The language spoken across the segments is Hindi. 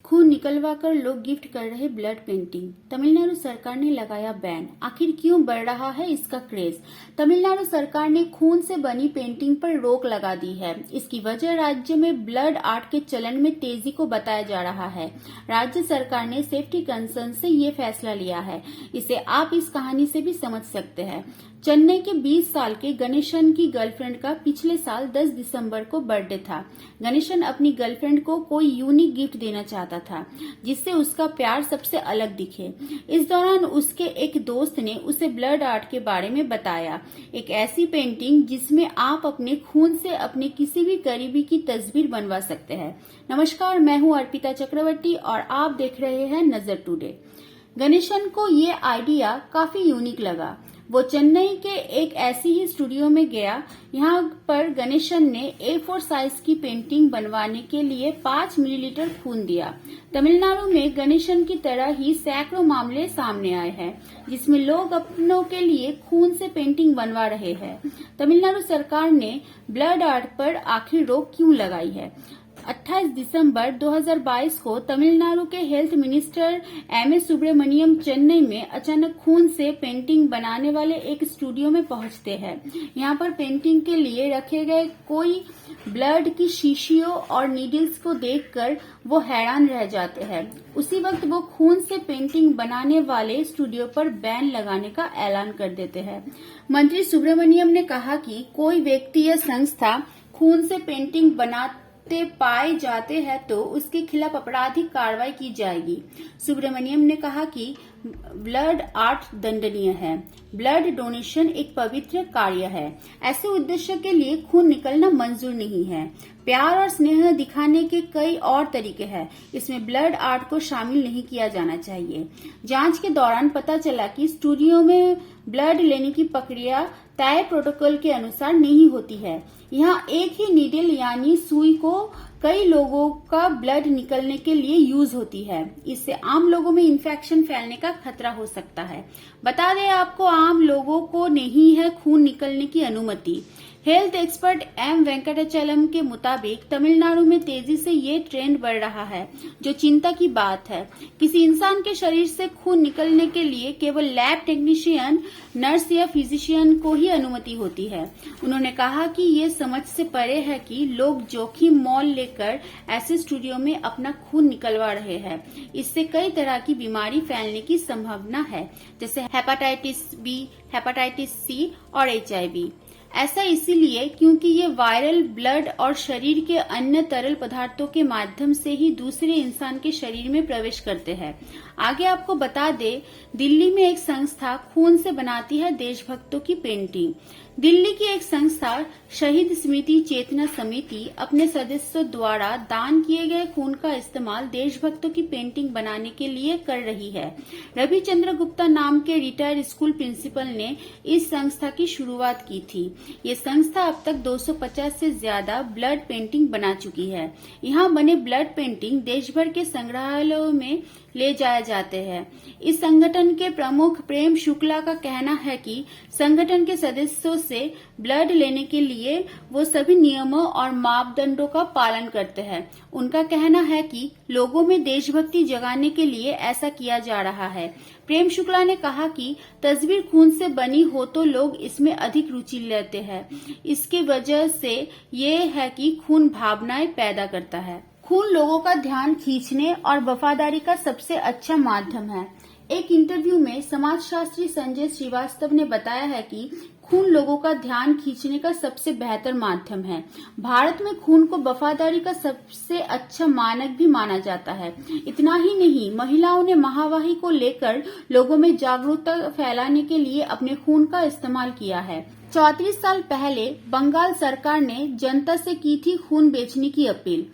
खून निकलवा कर लोग गिफ्ट कर रहे ब्लड पेंटिंग। तमिलनाडु सरकार ने लगाया बैन। आखिर क्यों बढ़ रहा है इसका क्रेज? तमिलनाडु सरकार ने खून से बनी पेंटिंग पर रोक लगा दी है। इसकी वजह राज्य में ब्लड आर्ट के चलन में तेजी को बताया जा रहा है। राज्य सरकार ने सेफ्टी कंसर्न से ये फैसला लिया है। इसे आप इस कहानी से भी समझ सकते हैं। चेन्नई के 20 साल के गणेशन की गर्लफ्रेंड का पिछले साल 10 दिसंबर को बर्थडे था। गणेशन अपनी गर्लफ्रेंड को कोई यूनिक गिफ्ट देना चाहता था जिससे उसका प्यार सबसे अलग दिखे। इस दौरान उसके एक दोस्त ने उसे ब्लड आर्ट के बारे में बताया, एक ऐसी पेंटिंग जिसमें आप अपने खून से अपने किसी भी करीबी की तस्वीर बनवा सकते हैं। नमस्कार, मैं हूं अर्पिता चक्रवर्ती और आप देख रहे हैं नजर टुडे। गणेशन को ये आइडिया काफी यूनिक लगा। वो चेन्नई के एक ऐसी ही स्टूडियो में गया। यहाँ पर गणेशन ने A4 साइज की पेंटिंग बनवाने के लिए 5 मिलीलीटर खून दिया। तमिलनाडु में गणेशन की तरह ही सैकड़ों मामले सामने आए हैं जिसमें लोग अपनों के लिए खून से पेंटिंग बनवा रहे हैं। तमिलनाडु सरकार ने ब्लड आर्ट पर आखिर रोक क्यों लगाई है? 28 दिसंबर 2022 को तमिलनाडु के health minister M.A. Subramaniam Chennai में अचानक खून से पेंटिंग बनाने वाले एक स्टूडियो में पहुंचते हैं। यहां पर पेंटिंग के लिए रखे गए कोई ब्लड की शीशियों और नीडल्स को देखकर वो हैरान रह जाते हैं। उसी वक्त वो खून से पेंटिंग बनाने वाले स्टूडियो पर बैन लगाने का ऐलान कर देते हैं। मंत्री सुब्रमण्यम ने कहा कि कोई व्यक्ति या संस्था खून से पेंटिंग पाए जाते हैं तो उसके खिलाफ आपराधिक कार्रवाई की जाएगी। सुब्रमण्यम ने कहा कि ब्लड आर्ट दंडनीय है। ब्लड डोनेशन एक पवित्र कार्य है। ऐसे उद्देश्य के लिए खून निकलना मंजूर नहीं है। प्यार और स्नेह दिखाने के कई और तरीके हैं। इसमें ब्लड आर्ट को शामिल नहीं किया जाना चाहिए। जांच के दौरान पता चला कि स्टूडियो में ब्लड लेने की प्रक्रिया तय प्रोटोकॉल के अनुसार नहीं होती है। यहाँ एक ही नीडल यानी सुई को कई लोगों का ब्लड निकलने के लिए यूज होती है। इससे आम लोगों में इन्फेक्शन फैलने का खतरा हो सकता है। बता दें आपको, आम लोगों को नहीं है खून निकलने की अनुमति। Health expert M. वेंकटाचलम के मुताबिक तमिलनाडु में तेजी से ये ट्रेंड बढ़ रहा है, जो चिंता की बात है। किसी इंसान के शरीर से खून निकलने के लिए केवल लैब टेक्नीशियन, नर्स या फिजिशियन को ही अनुमति होती है। उन्होंने कहा कि ये समझ से परे है कि लोग जोखिम मोल लेकर ऐसे स्टूडियो में अपना खून निकलवा रहे हैं। इससे कई तरह की बीमारी फैलने की संभावना है, जैसे हेपेटाइटिस B, हेपेटाइटिस C और HIV। ऐसा इसीलिए क्योंकि ये वायरल ब्लड और शरीर के अन्य तरल पदार्थों के माध्यम से ही दूसरे इंसान के शरीर में प्रवेश करते हैं। आगे आपको बता दें, दिल्ली में एक संस्था खून से बनाती है देशभक्तों की पेंटिंग। दिल्ली की एक संस्था शहीद स्मृति चेतना समिति अपने सदस्यों द्वारा दान किए गए खून का इस्तेमाल देशभक्तों की पेंटिंग बनाने के लिए कर रही है। रविचंद्र गुप्ता नाम के रिटायर्ड स्कूल प्रिंसिपल ने इस संस्था की शुरुआत की थी। ये संस्था अब तक 250 से ज्यादा ब्लड पेंटिंग बना चुकी है। यहाँ बने ब्लड पेंटिंग देश भर के संग्रहालयों में ले जाए जाते हैं। इस संगठन के प्रमुख प्रेम शुक्ला का कहना है कि संगठन के सदस्यों से ब्लड लेने के लिए वो सभी नियमों और मापदंडों का पालन करते हैं। उनका कहना है कि लोगों में देशभक्ति जगाने के लिए ऐसा किया जा रहा है। प्रेम शुक्ला ने कहा कि तस्वीर खून से बनी हो तो लोग इसमें अधिक रुचि लेते हैं। इसकी वजह से ये है कि खून भावनाएं पैदा करता है। खून लोगों का ध्यान खींचने और वफादारी का सबसे अच्छा माध्यम है। एक इंटरव्यू में समाजशास्त्री संजय श्रीवास्तव ने बताया है कि खून लोगों का ध्यान खींचने का सबसे बेहतर माध्यम है। भारत में खून को वफादारी का सबसे अच्छा मानक भी माना जाता है। इतना ही नहीं, महिलाओं ने महावाही को लेकर लोगों में जागरूकता फैलाने के लिए अपने खून का इस्तेमाल किया है। 34 साल पहले बंगाल सरकार ने जनता से की थी खून बेचने की अपील।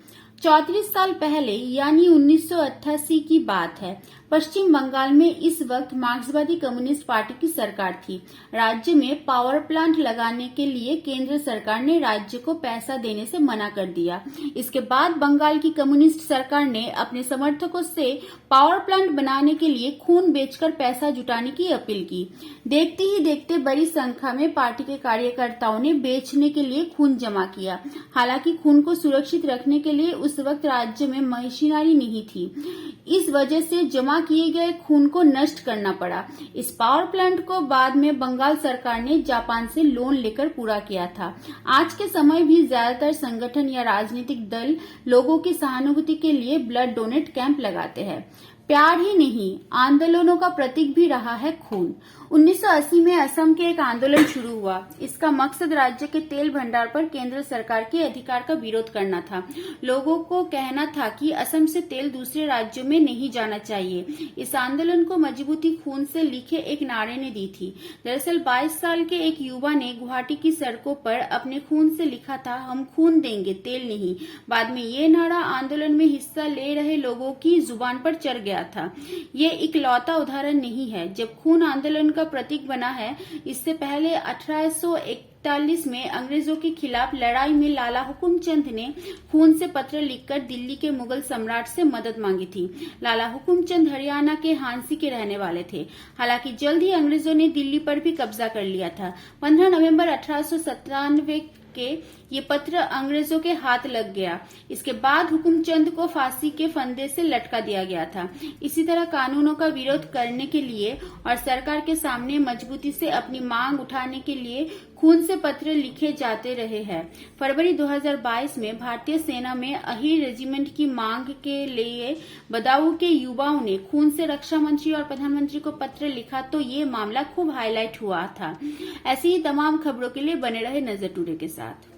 34 साल पहले यानी 1988 की बात है। पश्चिम बंगाल में इस वक्त मार्क्सवादी कम्युनिस्ट पार्टी की सरकार थी। राज्य में पावर प्लांट लगाने के लिए केंद्र सरकार ने राज्य को पैसा देने से मना कर दिया। इसके बाद बंगाल की कम्युनिस्ट सरकार ने अपने समर्थकों से पावर प्लांट बनाने के लिए खून बेचकर पैसा जुटाने की अपील की। देखते ही देखते बड़ी संख्या में पार्टी के कार्यकर्ताओं ने बेचने के लिए खून जमा किया। हालांकि खून को सुरक्षित रखने के लिए उस वक्त राज्य में मशीनरी नहीं थी। इस वजह से जमा किए गए खून को नष्ट करना पड़ा। इस पावर प्लांट को बाद में बंगाल सरकार ने जापान से लोन लेकर पूरा किया था। आज के समय भी ज्यादातर संगठन या राजनीतिक दल लोगों की सहानुभूति के लिए ब्लड डोनेट कैंप लगाते हैं। प्यार ही नहीं, आंदोलनों का प्रतीक भी रहा है खून। 1980 में असम के एक आंदोलन शुरू हुआ। इसका मकसद राज्य के तेल भंडार पर केंद्र सरकार के अधिकार का विरोध करना था। लोगों को कहना था कि असम से तेल दूसरे राज्यों में नहीं जाना चाहिए। इस आंदोलन को मजबूती खून से लिखे एक नारे ने दी थी। दरअसल 22 साल के एक युवा ने गुवाहाटी की सड़कों पर अपने खून से लिखा था, हम खून देंगे, तेल नहीं। बाद में ये नारा आंदोलन में हिस्सा ले रहे लोगों की जुबान पर चढ़ गया था। ये इकलौता उदाहरण नहीं है जब खून आंदोलन का प्रतीक बना है। इससे पहले 1841 में अंग्रेजों के खिलाफ लड़ाई में लाला हुकुमचंद ने खून से पत्र लिखकर दिल्ली के मुगल सम्राट से मदद मांगी थी। लाला हुकुमचंद हरियाणा के हांसी के रहने वाले थे। हालांकि जल्द ही अंग्रेजों ने दिल्ली पर भी कब्जा कर लिया था। 15 नवंबर 1897 के ये पत्र अंग्रेजों के हाथ लग गया। इसके बाद हुकुमचंद को फांसी के फंदे से लटका दिया गया था। इसी तरह कानूनों का विरोध करने के लिए और सरकार के सामने मजबूती से अपनी मांग उठाने के लिए खून से पत्र लिखे जाते रहे हैं। फरवरी 2022 में भारतीय सेना में अहीर रेजिमेंट की मांग के लिए बदाऊं के युवाओं ने खून से रक्षा मंत्री और प्रधानमंत्री को पत्र लिखा तो ये मामला खूब हाईलाइट हुआ था। ऐसी ही तमाम खबरों के लिए बने रहे नजर टुडे के साथ।